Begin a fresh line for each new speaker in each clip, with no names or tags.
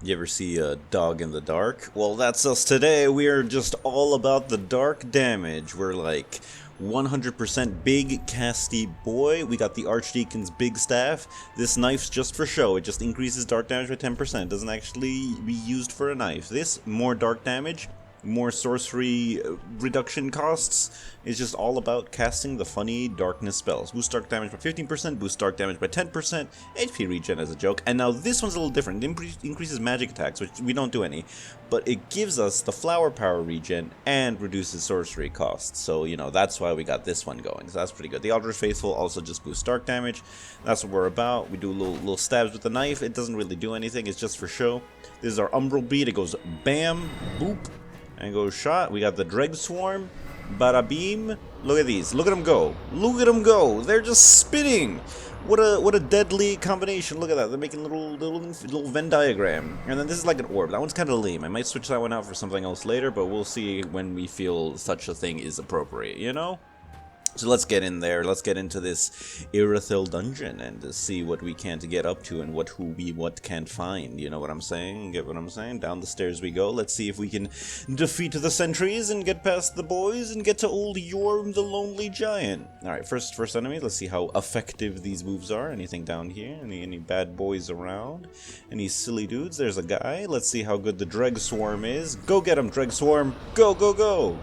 You ever see a dog in the dark? Well, that's us today. We are just all about the dark damage. We're like 100% big casty boy. We got the Archdeacon's big staff. This knife's just for show. It just increases dark damage by 10%. Doesn't actually be used for a knife. This, more dark damage, more sorcery reduction costs. It's just all about casting the funny darkness spells. Boost dark damage by 15%, boost dark damage by 10%, HP regen as a joke. And now this one's a little different. It increases magic attacks, which we don't do any, but it gives us the flower power regen and reduces sorcery costs. So, you know, that's why we got this one going. So that's pretty good. The Alder's Faithful also just boosts dark damage. That's what we're about. We do little stabs with the knife. It doesn't really do anything. It's just for show. This is our Umbral Bead. It goes bam, boop, and goes shot. We got the Dreg Swarm. Bada beam. Look at these. Look at them go. Look at them go. They're just spinning. What a deadly combination. Look at that. They're making little Venn diagram. And then this is like an orb. That one's kind of lame. I might switch that one out for something else later, but we'll see when we feel such a thing is appropriate, you know? So let's get in there, let's get into this Irithyll dungeon and see what we can to get up to and what can't find, you know what I'm saying? Get what I'm saying? Down the stairs we go, let's see if we can defeat the sentries and get past the boys and get to old Yhorm the Lonely Giant. Alright, first enemy, let's see how effective these moves are. Anything down here? Any bad boys around? Any silly dudes? There's a guy, let's see how good the Dreg Swarm is. Go get him, Dreg Swarm! Go, go, go!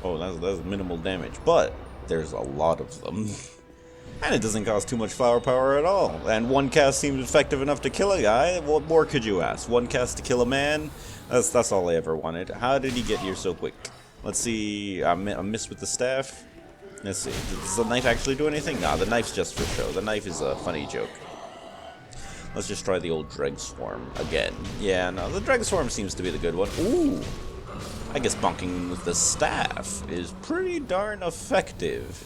Oh, that's minimal damage, but there's a lot of them. And it doesn't cost too much flower power at all. And one cast seems effective enough to kill a guy. What more could you ask? One cast to kill a man? That's all I ever wanted. How did he get here so quick? Let's see. I missed with the staff. Let's see. Does the knife actually do anything? Nah, the knife's just for show. The knife is a funny joke. Let's just try the old Dreg Swarm again. Yeah, no, the Dreg Swarm seems to be the good one. Ooh! I guess bonking with the staff is pretty darn effective.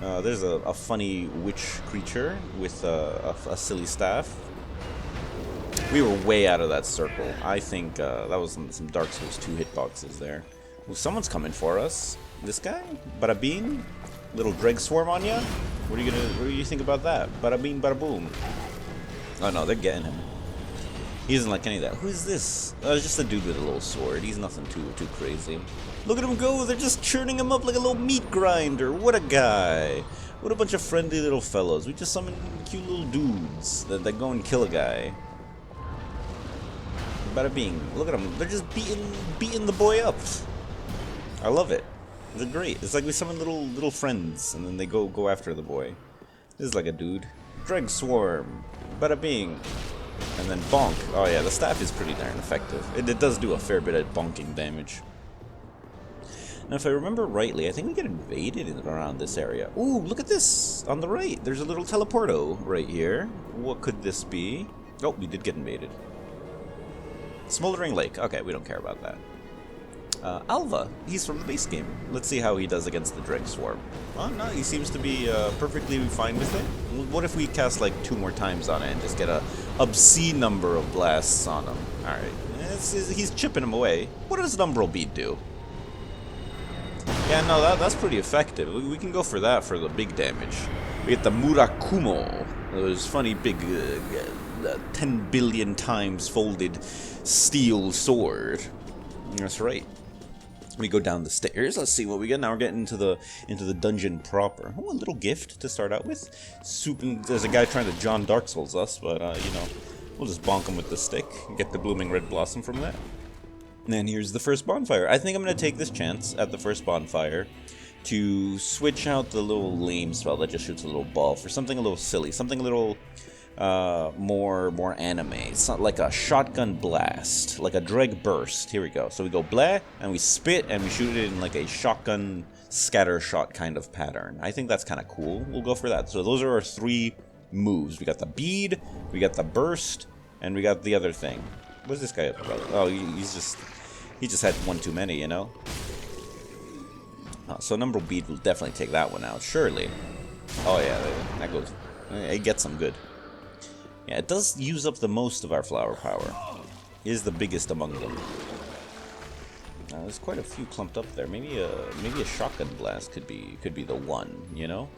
There's a funny witch creature with a silly staff. We were way out of that circle. I think that was some Dark Souls 2 hitboxes there. Ooh, someone's coming for us. This guy? Bada beam? Little Dreg Swarm on ya? What do you think about that? Bada beam, bada boom. Oh no, they're getting him. He doesn't like any of that. Who is this? It's just a dude with a little sword. He's nothing too crazy. Look at him go. They're just churning him up like a little meat grinder. What a guy. What a bunch of friendly little fellows. We just summoned cute little dudes that go and kill a guy. Bada bing. Look at them. They're just beating the boy up. I love it. They're great. It's like we summon little friends and then they go after the boy. This is like a dude. Dreg Swarm. Bada bing. And then bonk. Oh yeah, the staff is pretty darn effective. It does do a fair bit of bonking damage. Now if I remember rightly, I think we get invaded in around this area. Ooh, look at this! On the right, there's a little teleporto right here. What could this be? Oh, we did get invaded. Smoldering Lake. Okay, we don't care about that. Alva, he's from the base game. Let's see how he does against the Dreg Swarm. Oh no, he seems to be perfectly fine with it. What if we cast like 2 more times on it and just get a obscene number of blasts on him? Alright, he's chipping him away. What does an Umbral Bead do? Yeah, no, that's pretty effective. We can go for that for the big damage. We get the Murakumo, those funny big 10 billion times folded steel sword. That's right. We go down the stairs. Let's see what we get. Now we're getting into the dungeon proper. Oh, a little gift to start out with. There's a guy trying to John Dark Souls us, but you know, we'll just bonk him with the stick and get the blooming red blossom from that. And then here's the first bonfire. I think I'm gonna take this chance at the first bonfire to switch out the little lame spell that just shoots a little ball for something a little silly, something a little more anime. It's not like a shotgun blast, like a Dreg burst. Here we go. So we go blah, and we spit, and we shoot it in like a shotgun scatter shot kind of pattern. I think that's kind of cool. We'll go for that. So those are our 3 moves. We got the bead, we got the burst, and we got the other thing. What's this guy up about? Oh, he just had one too many, you know? So Umbral Bead will definitely take that one out, surely. Oh yeah, that goes. It gets them good. Yeah, it does use up the most of our flower power. It is the biggest among them. There's quite a few clumped up there. Maybe a shotgun blast could be the one, you know?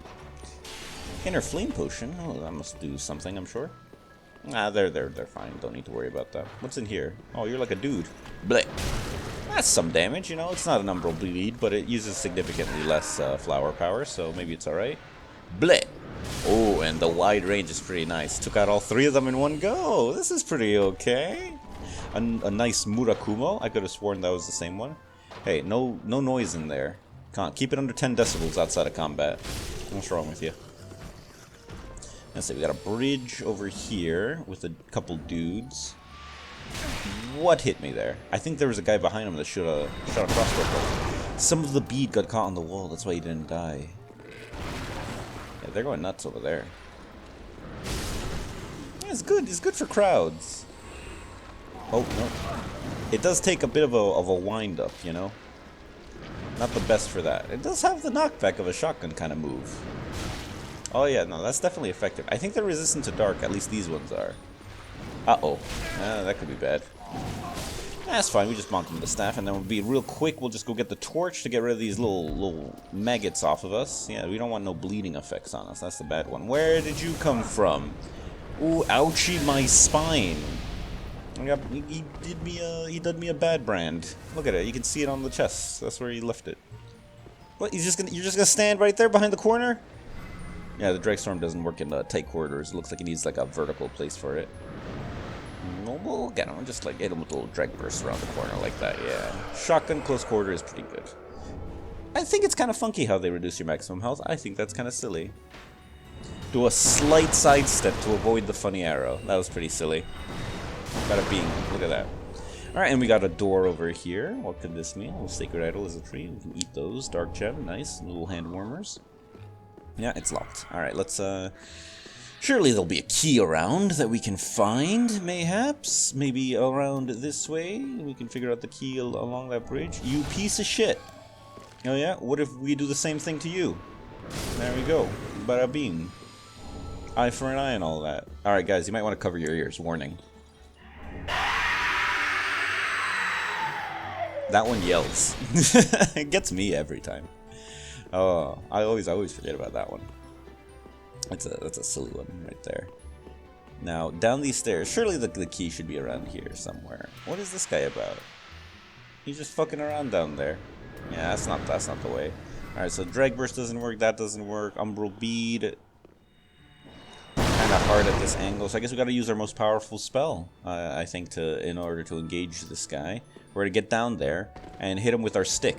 Inner flame potion. Oh, that must do something, I'm sure. Ah, they're fine. Don't need to worry about that. What's in here? Oh, you're like a dude. Bleh. That's some damage, you know. It's not an umbral bleed, but it uses significantly less flower power, so maybe it's alright. Bleh. Oh, and the wide range is pretty nice. Took out all 3 of them in one go. This is pretty okay. A nice Murakumo. I could have sworn that was the same one. Hey, no noise in there. Can't keep it under 10 decibels outside of combat. What's wrong with you? Let's see, we got a bridge over here with a couple dudes. What hit me there? I think there was a guy behind him that shot a crossbow bolt. Some of the bead got caught on the wall, that's why he didn't die. Yeah, they're going nuts over there. Yeah, it's good for crowds. Oh, no. It does take a bit of a wind-up, you know? Not the best for that. It does have the knockback of a shotgun kind of move. Oh yeah, no, that's definitely effective. I think they're resistant to dark, at least these ones are. Uh-oh. That could be bad. That's fine, we just bonk them with the staff, and then we'll be real quick, we'll just go get the torch to get rid of these little maggots off of us. Yeah, we don't want no bleeding effects on us, that's the bad one. Where did you come from? Ooh, ouchie, my spine. He did me a bad brand. Look at it, you can see it on the chest. That's where he left it. What, you're just gonna stand right there behind the corner? Yeah, the Dragstorm doesn't work in tight corridors. It looks like he needs like a vertical place for it. We'll get him. Just like hit him with a little drag burst around the corner like that, yeah. Shotgun close quarter is pretty good. I think it's kind of funky how they reduce your maximum health. I think that's kind of silly. Do a slight sidestep to avoid the funny arrow. That was pretty silly. Bada bing. Look at that. Alright, and we got a door over here. What could this mean? A little sacred idol is a tree. We can eat those. Dark gem. Nice. Little hand warmers. Yeah, it's locked. Alright, let's surely there'll be a key around that we can find, mayhaps? Maybe around this way? We can figure out the key along that bridge? You piece of shit! Oh yeah? What if we do the same thing to you? There we go. Bada bing. Eye for an eye and all that. Alright guys, you might want to cover your ears. Warning. That one yells. It gets me every time. Oh, I always forget about that one. That's a silly one right there. Now, down these stairs, surely the key should be around here somewhere. What is this guy about? He's just fucking around down there. Yeah, that's not the way. Alright, so drag burst doesn't work, that doesn't work. Umbral bead. Kinda hard at this angle, so I guess we gotta use our most powerful spell, I think, in order to engage this guy. We're gonna get down there and hit him with our stick.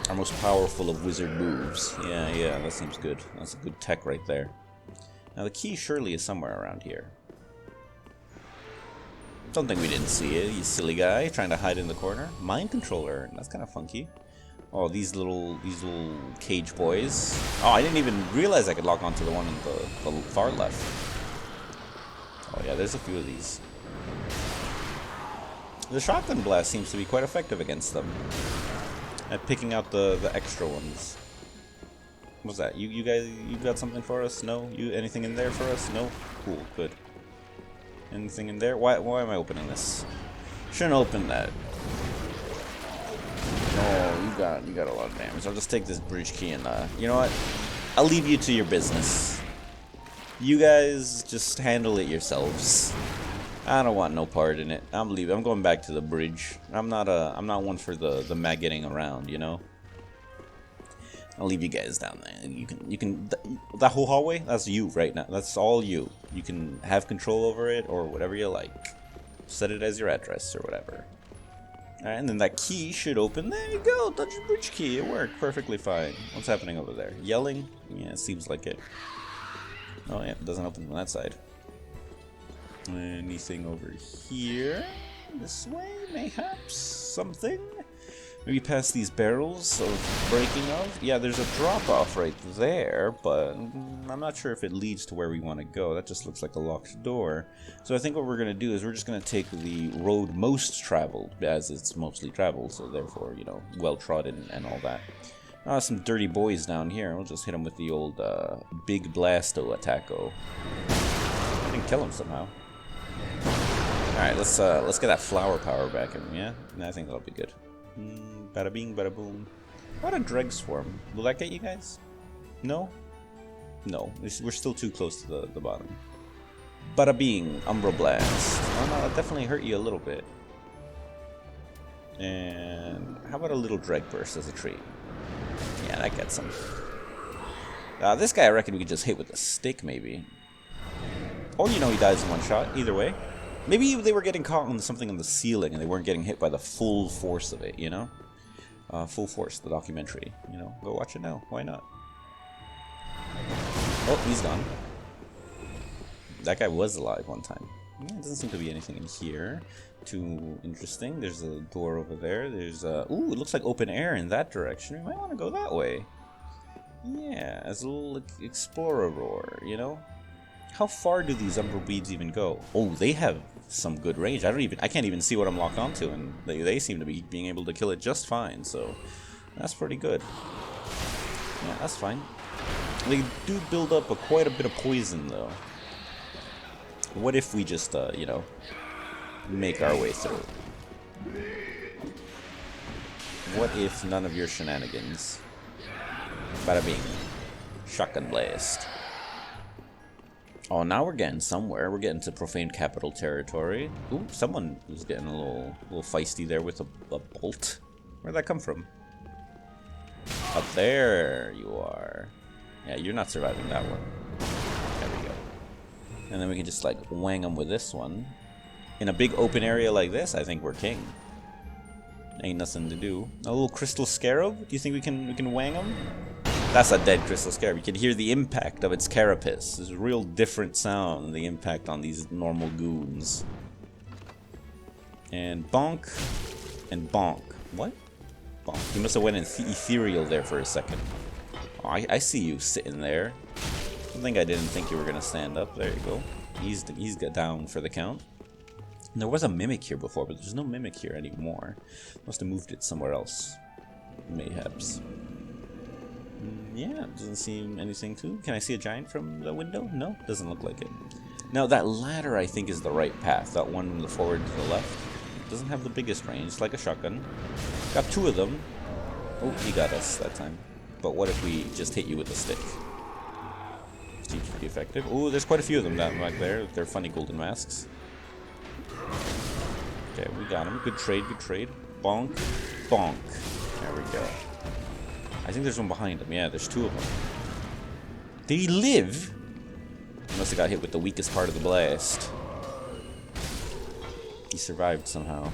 Our most powerful of wizard moves. Yeah, that seems good. That's a good tech right there. Now the key surely is somewhere around here. Don't think we didn't see it, you silly guy, trying to hide in the corner. Mind controller, that's kind of funky. Oh, these little cage boys. Oh, I didn't even realize I could lock onto the one on the far left. Oh yeah, there's a few of these. The shotgun blast seems to be quite effective against them. At picking out the extra ones. What's that? You guys, you got something for us? No? You anything in there for us? No? Cool, good. Anything in there? Why am I opening this? Shouldn't open that. Oh, you got a lot of damage. I'll just take this bridge key and you know what? I'll leave you to your business. You guys just handle it yourselves. I don't want no part in it. I'm leaving. I'm going back to the bridge. I'm not one for the maggoting around, you know. I'll leave you guys down there. You can that whole hallway, that's you right now. That's all you. You can have control over it or whatever you like. Set it as your address or whatever. Alright, and then that key should open. There you go, dungeon bridge key. It worked perfectly fine. What's happening over there? Yelling? Yeah, it seems like it. Oh yeah, it doesn't open on that side. Anything over here? This way, mayhaps? Something? Maybe past these barrels of breaking of? Yeah, there's a drop-off right there, but I'm not sure if it leads to where we want to go. That just looks like a locked door. So I think what we're going to do is we're just going to take the road most traveled, as it's mostly traveled, so therefore, you know, well-trodden and all that. Some dirty boys down here. We'll just hit them with the old big blasto attacko. I didn't kill him somehow. Alright, let's get that flower power back in, yeah? I think that'll be good. Bada bing, bada boom. What a dreg swarm. Will that get you guys? No? No. We're still too close to the bottom. Bada bing, Umbra Blast. Oh no, that definitely hurt you a little bit. And how about a little Dreg Burst as a treat? Yeah, that gets him. This guy I reckon we could just hit with a stick, maybe. Or, you know, he dies in one shot, either way. Maybe they were getting caught on something on the ceiling and they weren't getting hit by the full force of it, you know? Full Force, the documentary, you know? Go watch it now, why not? Oh, he's gone. That guy was alive one time. Yeah, it doesn't seem to be anything in here too interesting. There's a door over there. There's a... Ooh, it looks like open air in that direction. We might want to go that way. Yeah, as a little explorer roar, you know? How far do these Umbral Beads even go? Oh, they have some good range. I can't even see what I'm locked onto, and they seem to be being able to kill it just fine, so that's pretty good. Yeah, that's fine. They do build up quite a bit of poison, though. What if we just, you know, make our way through? What if none of your shenanigans? Bada bing. Shotgun blast. Oh, now we're getting somewhere. We're getting to Profane Capital territory. Ooh, someone was getting a little feisty there with a bolt. Where'd that come from? Up there you are. Yeah, you're not surviving that one. There we go. And then we can just, like, wang them with this one. In a big open area like this, I think we're king. Ain't nothing to do. A little Crystal Scarab? Do you think we can wang them? That's a dead Crystal Scarab. You can hear the impact of its carapace. There's a real different sound than the impact on these normal goons. And bonk. And bonk. What? Bonk. You must have went in ethereal there for a second. Oh, I see you sitting there. I think I didn't think you were gonna stand up. There you go. He's got down for the count. And there was a mimic here before, but there's no mimic here anymore. Must have moved it somewhere else. Mayhaps. Yeah, doesn't seem anything to. Can I see a giant from the window? No, doesn't look like it. Now that ladder I think is the right path. That one in the forward to the left. Doesn't have the biggest range, it's like a shotgun. Got two of them. Oh, he got us that time. But what if we just hit you with a stick? Seems pretty effective. Oh, there's quite a few of them down back there. They're funny golden masks. Okay, we got him. Good trade, good trade. Bonk, bonk. There we go. I think there's one behind him. Yeah, there's two of them. Did he live? He must have got hit with the weakest part of the blast. He survived somehow.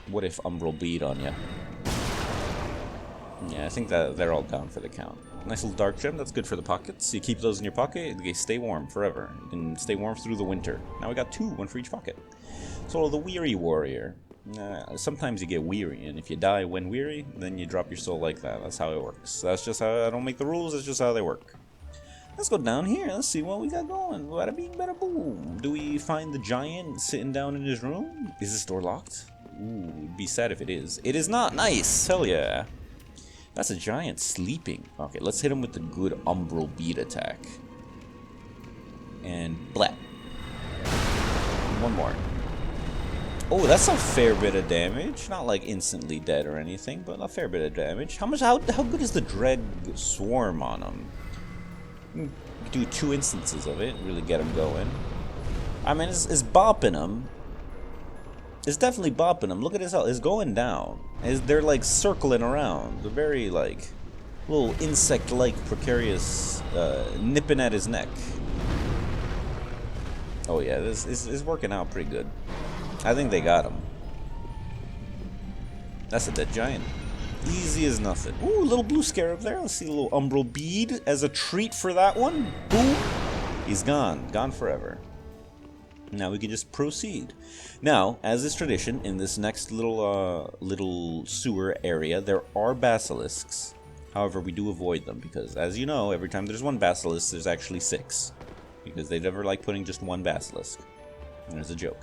What if Umbral Bead on you? Yeah, I think that they're all down for the count. Nice little dark gem, that's good for the pockets. You keep those in your pocket, they stay warm forever. You can stay warm through the winter. Now we got two, one for each pocket. So the Weary Warrior. Sometimes you get weary, and if you die when weary, then you drop your soul like that. That's how it works. That's just how I don't make the rules, that's just how they work. Let's go down here, let's see what we got going. Bada bing, bada boom. Do we find the giant sitting down in his room? Is this door locked? Ooh, it'd be sad if it is. It is not, nice, hell yeah. That's a giant sleeping. Okay, let's hit him with the good Umbral Bead attack. And blat. One more. Oh, that's a fair bit of damage. Not like instantly dead or anything, but a fair bit of damage. How good is the Dread Swarm on him? You can do 2 instances of it, really get him going. I mean, it's bopping him. It's definitely bopping him. Look at his health. It's going down. They're like circling around. They're very like little insect-like precarious nipping at his neck. Oh yeah, this is working out pretty good. I think they got him. That's a dead giant. Easy as nothing. Ooh, a little blue scarab there. Let's see a little Umbral Bead as a treat for that one. Boom. He's gone. Gone forever. Now we can just proceed. Now, as is tradition, in this next little sewer area, there are basilisks. However, we do avoid them because, as you know, every time there's one basilisk, there's actually 6. Because they never like putting just one basilisk. And it's a joke.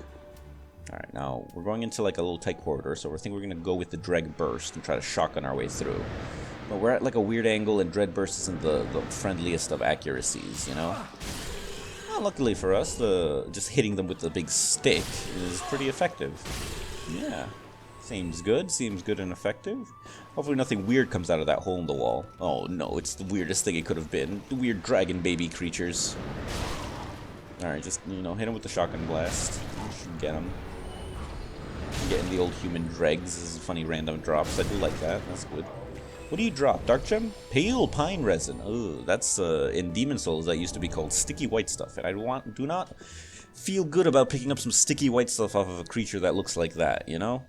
Alright, now we're going into like a little tight corridor, so I think we're going to go with the Dread Burst and try to shotgun our way through. But we're at like a weird angle, and Dread Burst isn't the friendliest of accuracies, you know? Well, luckily for us, just hitting them with the big stick is pretty effective. Yeah, seems good and effective. Hopefully nothing weird comes out of that hole in the wall. Oh no, it's the weirdest thing it could have been. The weird dragon baby creatures. Alright, just, you know, hit him with the shotgun blast. Should get him. Getting the old human dregs is funny random drops. I do like that. That's good. What do you drop? Dark gem? Pale pine resin. Oh, that's in Demon Souls that used to be called sticky white stuff. And I do not feel good about picking up some sticky white stuff off of a creature that looks like that, you know?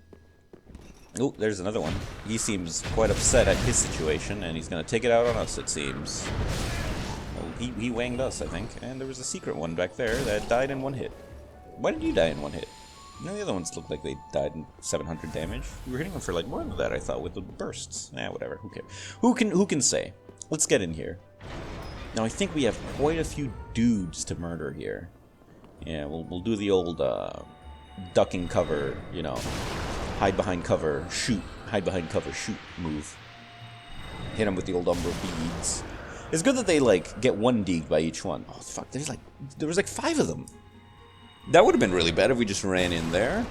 Oh, there's another one. He seems quite upset at his situation, and he's gonna take it out on us, it seems. Oh, he wanged us, I think. And there was a secret one back there that died in one hit. Why did you die in one hit? None of the other ones looked like they died in 700 damage. We were hitting them for like more than that, I thought, with the bursts. Whatever. Who cares? Who can say? Let's get in here. Now I think we have quite a few dudes to murder here. Yeah, we'll do the old duck and cover, you know, hide behind cover, shoot, hide behind cover, shoot move. Hit them with the old Umbra beads. It's good that they like get one deeg by each one. Oh fuck! There was like 5 of them. That would have been really bad if we just ran in there.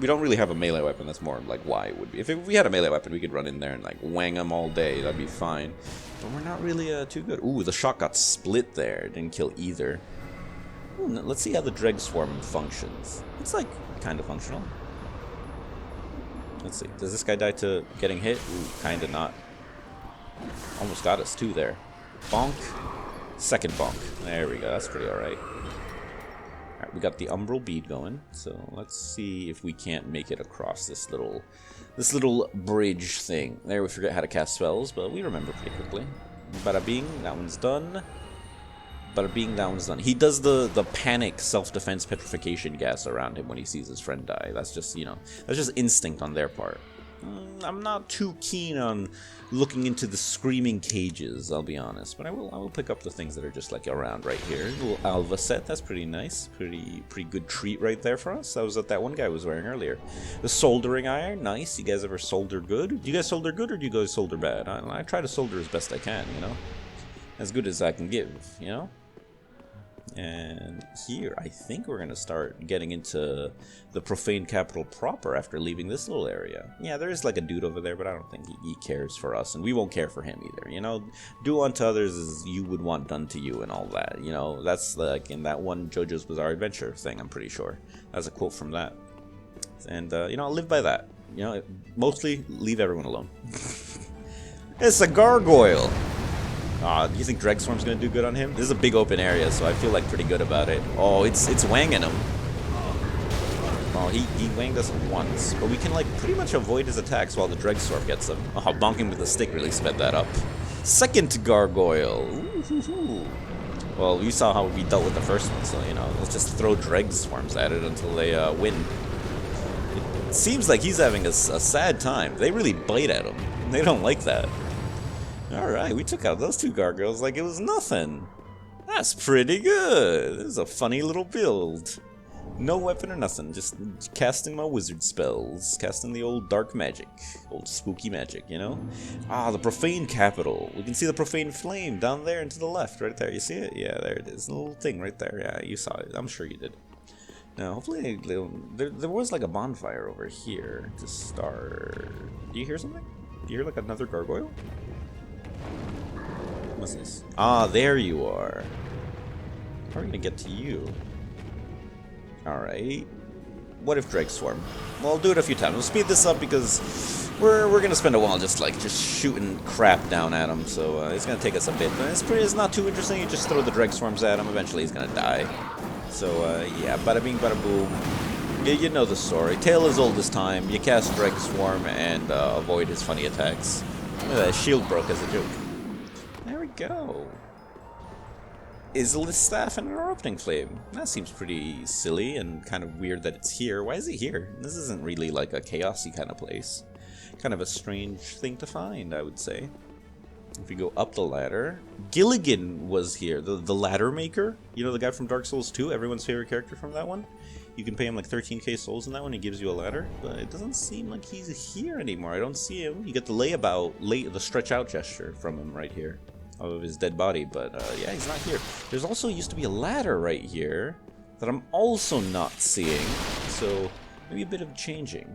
We don't really have a melee weapon. That's more like why it would be. If we had a melee weapon, we could run in there and like wang them all day. That'd be fine. But we're not really too good. Ooh, the shot got split there. Didn't kill either. Ooh, let's see how the Dreg Swarm functions. It's like kind of functional. Let's see. Does this guy die to getting hit? Ooh, kind of not. Almost got us too there. Bonk. Second bonk. There we go. That's pretty alright. Alright, we got the Umbral bead going, so let's see if we can't make it across this little bridge thing. There, we forget how to cast spells, but we remember pretty quickly. Bada bing, that one's done. Bada bing, that one's done. He does the panic self-defense petrification gas around him when he sees his friend die. That's just, you know, that's just instinct on their part. I'm not too keen on looking into the screaming cages, I'll be honest, but I will pick up the things that are just like around right here. A little Alva set, that's pretty nice, pretty good treat right there for us. That was what that one guy was wearing earlier. The soldering iron, nice. You guys ever solder good? Do you guys solder good or do you guys solder bad? I try to solder as best I can, you know, as good as I can give, you know. And here, I think we're going to start getting into the Profane capital proper after leaving this little area. Yeah, there is like a dude over there, but I don't think he cares for us, and we won't care for him either, you know? Do unto others as you would want done to you and all that, you know? That's like in that one JoJo's Bizarre Adventure thing, I'm pretty sure. That's a quote from that. And, you know, I'll live by that. You know, mostly leave everyone alone. It's a gargoyle! Do you think Dreg Swarm's gonna do good on him? This is a big open area, so I feel like pretty good about it. Oh, it's wanging him. Oh, he wanged us once, but we can like pretty much avoid his attacks while the Dreg Swarm gets him. Oh, bonking with the stick really sped that up. Second gargoyle. Ooh. Well, you saw how we dealt with the first one, so you know, let's just throw Dreg Swarms at it until they win. It seems like he's having a sad time. They really bite at him. They don't like that. Alright, we took out those 2 gargoyles like it was nothing. That's pretty good. This is a funny little build. No weapon or nothing, just casting my wizard spells. Casting the old dark magic. Old spooky magic, you know? Ah, the Profane capital. We can see the Profane flame down there and to the left, right there. You see it? Yeah, there it is. The little thing right there. Yeah, you saw it. I'm sure you did. Now, hopefully, there was like a bonfire over here to start. Do you hear something? Do you hear like another gargoyle? What's this? Ah, there you are. How are we gonna get to you? Alright. What if Dreg Swarm? Well, I'll do it a few times. We'll speed this up because we're gonna spend a while just shooting crap down at him, so it's gonna take us a bit. But it's not too interesting. You just throw the Dreg Swarms at him. Eventually, he's gonna die. So yeah, bada bing, bada boom. You know the story. Tale as old as time. You cast Dreg Swarm and avoid his funny attacks. Look at that, shield broke as a joke. There we go. Islith Staff and an Erupting Flame. That seems pretty silly and kind of weird that it's here. Why is it here? This isn't really like a chaosy kind of place. Kind of a strange thing to find, I would say. If we go up the ladder, Gilligan was here, the ladder maker. You know the guy from Dark Souls 2, everyone's favorite character from that one? You can pay him like 13k souls in that one, he gives you a ladder, but it doesn't seem like he's here anymore. I don't see him. You get the the stretch out gesture from him right here of his dead body, but yeah, he's not here. There's also used to be a ladder right here that I'm also not seeing, so maybe a bit of changing.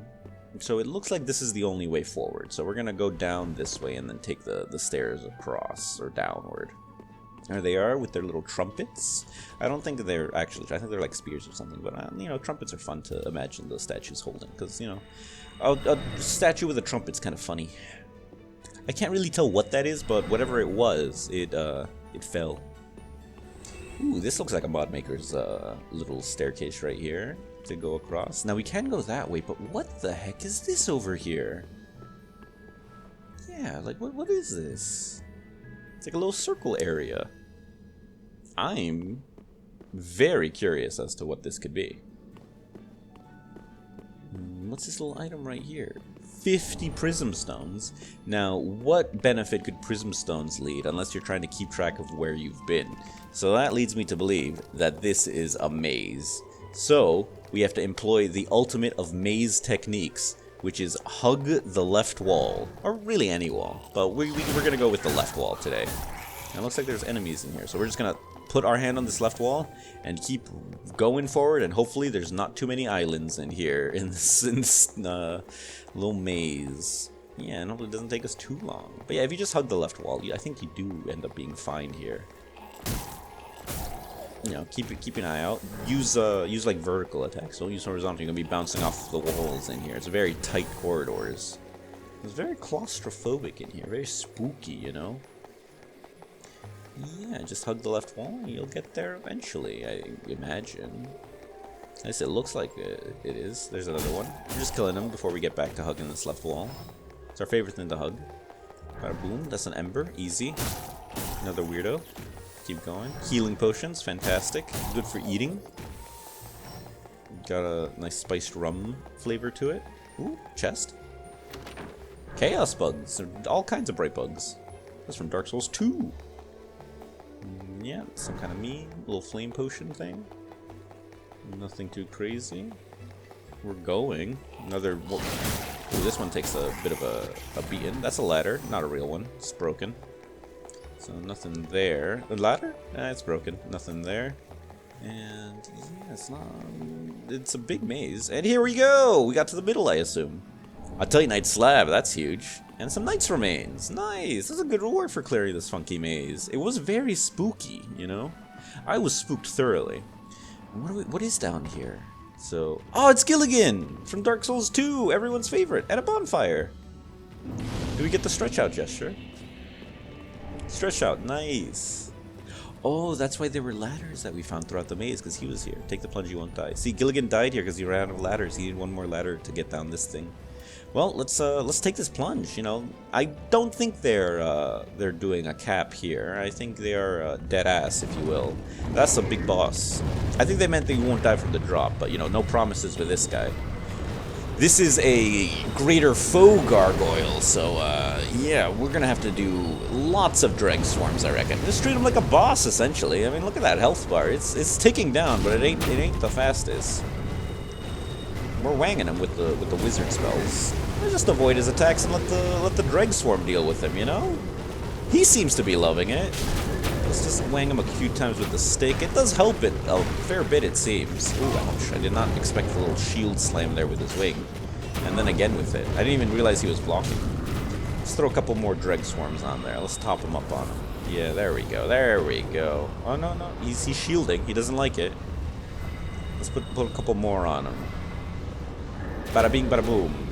So it looks like this is the only way forward. So we're gonna go down this way and then take the stairs across or downward. There they are with their little trumpets. I don't think they're actually, I think they're like spears or something, but you know, trumpets are fun to imagine the statues holding, because, you know, a statue with a trumpet's kind of funny. I can't really tell what that is, but whatever it was, it fell. Ooh, this looks like a mod maker's little staircase right here to go across. Now we can go that way, but what the heck is this over here? Yeah, like what is this? It's like a little circle area. I'm very curious as to what this could be. What's this little item right here? 50 prism stones. Now, what benefit could prism stones lead unless you're trying to keep track of where you've been? So that leads me to believe that this is a maze. So, we have to employ the ultimate of maze techniques, which is hug the left wall, or really any wall, but we're gonna go with the left wall today. And it looks like there's enemies in here, so we're just gonna put our hand on this left wall and keep going forward, and hopefully there's not too many islands in here in this little maze. Yeah, and hopefully it doesn't take us too long. But yeah, if you just hug the left wall, I think you do end up being fine here. You know, keep an eye out. Use like vertical attacks. Don't use horizontal. You're gonna be bouncing off the walls in here. It's very tight corridors. It's very claustrophobic in here. Very spooky, you know. Yeah, just hug the left wall and you'll get there eventually, I imagine. At least it looks like it is. There's another one. We're just killing him before we get back to hugging this left wall. It's our favorite thing to hug. Bada boom. That's an ember. Easy. Another weirdo. Keep going. Healing potions, fantastic. Good for eating. Got a nice spiced rum flavor to it. Ooh, chest. Chaos bugs. All kinds of bright bugs. That's from Dark Souls 2. Yeah, some kind of mean little flame potion thing. Nothing too crazy. We're going. Another. Ooh, this one takes a bit of a beating. That's a ladder, not a real one. It's broken. So nothing there. The ladder? It's broken. Nothing there. And yeah, it's not. It's a big maze. And here we go. We got to the middle, I assume. A Titanite slab. That's huge. And some Knight's remains. Nice. That's a good reward for clearing this funky maze. It was very spooky, you know. I was spooked thoroughly. What is down here? So, oh, it's Gilligan from Dark Souls 2, everyone's favorite, at a bonfire. Do we get the stretch out gesture? Stretch out, nice. Oh, that's why there were ladders that we found throughout the maze, because he was here. Take the plunge, you won't die. See, Gilligan died here because he ran out of ladders. He needed one more ladder to get down this thing. Well, let's take this plunge. You know, I don't think they're doing a cap here. I think they are dead ass, if you will. That's a big boss. I think they meant that you won't die from the drop, but you know, no promises with this guy. This is a greater foe gargoyle, so yeah, we're gonna have to do lots of dreg swarms, I reckon. Just treat him like a boss, essentially. I mean, look at that health bar. It's ticking down, but it ain't the fastest. We're wanging him with the wizard spells. Just avoid his attacks and let the dreg swarm deal with him, you know? He seems to be loving it. Let's just wang him a few times with the stick. It does help it a fair bit, it seems. Ooh, ouch. I did not expect the little shield slam there with his wing. And then again with it. I didn't even realize he was blocking. Let's throw a couple more dreg swarms on there. Let's top him up on him. Yeah, there we go. There we go. Oh, no. He's shielding. He doesn't like it. Let's put a couple more on him. Bada bing, bada boom.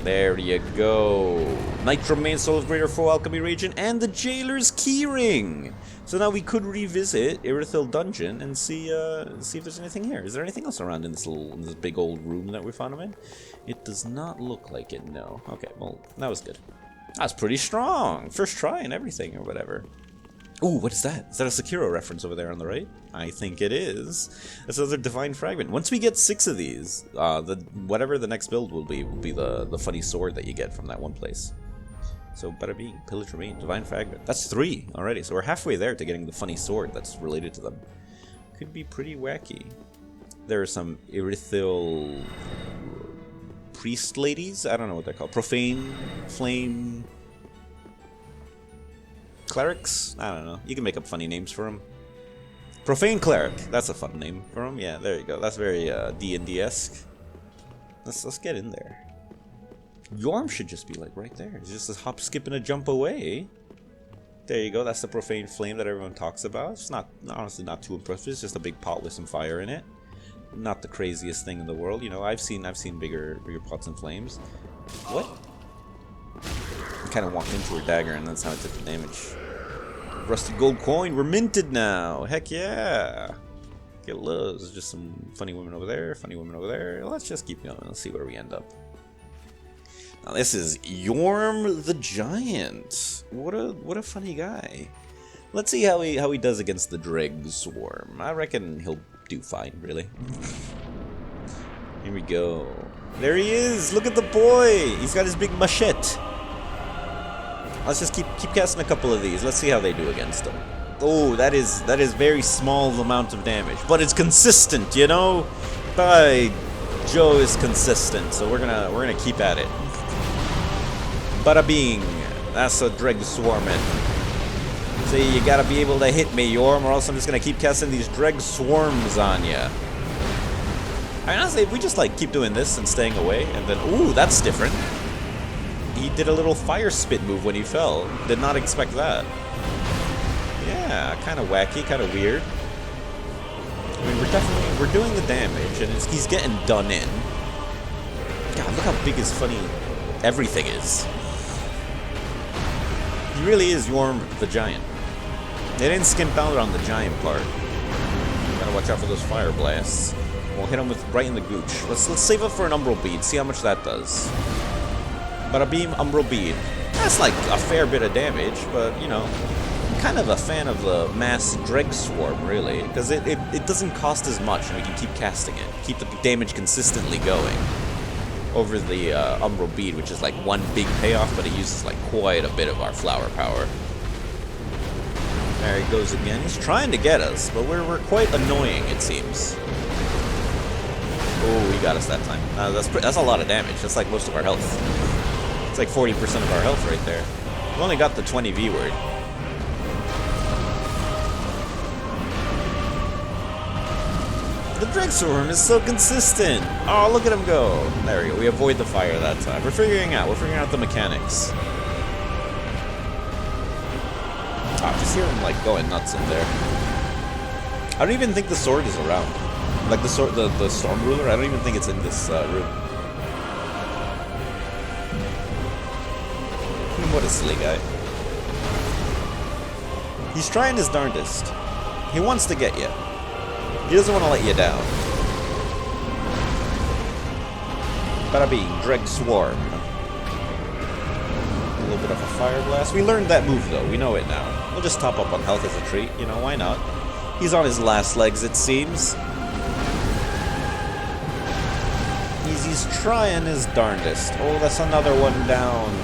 There you go. Nitro main soul of Greater Foe Alchemy region and the Jailer's Keyring. So now we could revisit Irithyll Dungeon and see if there's anything here. Is there anything else around in this big old room that we found him in? It does not look like it. No. Okay. Well, that was good. That's pretty strong. First try and everything or whatever. Ooh, what is that? Is that a Sekiro reference over there on the right? I think it is. That's another Divine Fragment. Once we get 6 of these, whatever the next build will be the funny sword that you get from that one place. So, bada bing, Pillage Remain, Divine Fragment. That's 3 already, so we're halfway there to getting the funny sword that's related to them. Could be pretty wacky. There are some Irithyll priest ladies? I don't know what they're called. Profane, flame... clerics? I don't know. You can make up funny names for them. Profane cleric. That's a fun name for them. Yeah, there you go. That's very D&D-esque. Let's get in there. Yhorm should just be like right there. It's just a hop, skip, and a jump away. There you go. That's the Profane flame that everyone talks about. It's not, honestly, not too impressive. It's just a big pot with some fire in it. Not the craziest thing in the world. You know, I've seen bigger pots and flames. What? I kind of walked into her dagger, and that's how I took the damage. Rusted gold coin. We're minted now. Heck yeah. Get lows. There's just some funny women over there. Funny women over there. Let's just keep going. Let's see where we end up. Now this is Yhorm the Giant. What a funny guy. Let's see how he does against the Dreg Swarm. I reckon he'll do fine, really. Here we go. There he is. Look at the boy. He's got his big machete. Let's just keep casting a couple of these. Let's see how they do against him. Oh, that is very small amount of damage, but it's consistent, you know. By Joe is consistent, so we're gonna keep at it. Bada bing. That's a Dreg Swarming. See, you gotta be able to hit me, Yhorm, or else I'm just gonna keep casting these Dreg Swarms on ya. I mean, honestly, if we just like keep doing this and staying away, and then ooh, that's different. He did a little fire spit move when he fell. Did not expect that. Yeah, kind of wacky, kind of weird. I mean, we're doing the damage, and he's getting done in. God, look how big his funny everything is. He really is Yhorm the Giant. They didn't skimp out on the giant part. Gotta watch out for those fire blasts. We'll hit him with right in the gooch. Let's save up for an umbral bead. See how much that does. Bada beam, umbral bead. That's like a fair bit of damage, but you know, I'm kind of a fan of the mass Dreg Swarm, really, because it doesn't cost as much, and we can keep casting it, keep the damage consistently going. Over the umbral bead, which is like one big payoff, but it uses like quite a bit of our flower power. There he goes again. He's trying to get us, but we're quite annoying, it seems. Oh, he got us that time. That's a lot of damage. That's like most of our health. It's like 40% of our health right there. We've only got the 20 V word. The Dreg Swarm is so consistent. Oh, look at him go. There we go. We avoid the fire that time. We're figuring out the mechanics. Oh, just hear him like going nuts in there. I don't even think the sword is around. Like the sword, the Storm Ruler. I don't even think it's in this room. What a silly guy. He's trying his darndest. He wants to get you. He doesn't want to let you down. Bada bing, Dreg Swarm. A little bit of a fire blast. We learned that move though, we know it now. We'll just top up on health as a treat, you know, why not? He's on his last legs, it seems. He's trying his darndest. Oh, that's another one down.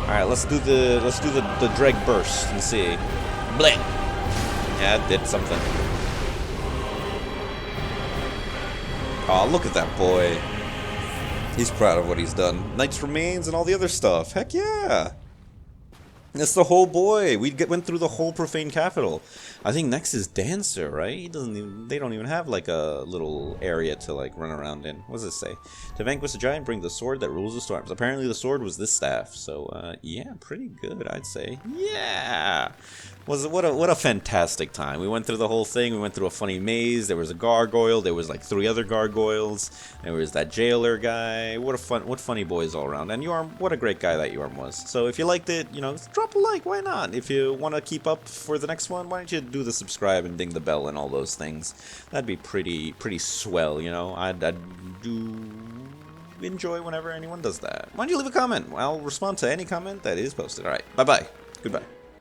Alright, let's do the Dreg Burst and see. Bleh! Yeah, it did something. Aw, look at that boy. He's proud of what he's done. Knight's Remains and all the other stuff. Heck yeah! That's the whole boy. Went through the whole Profane capital. I think next is Dancer, right? They don't even have like a little area to like run around in. What does it say? To vanquish the giant, bring the sword that rules the storms. Apparently the sword was this staff. So yeah, pretty good, I'd say. Yeah. What a fantastic time. We went through the whole thing. We went through a funny maze. There was a gargoyle. There was like 3 other gargoyles. There was that jailer guy. What funny boys all around. And Yhorm, what a great guy that Yhorm was. So if you liked it, you know, drop a like. Why not? If you want to keep up for the next one, why don't you do the subscribe and ding the bell and all those things? That'd be pretty swell, you know. I'd do enjoy whenever anyone does that. Why don't you leave a comment? I'll respond to any comment that is posted. All right. Bye-bye. Goodbye.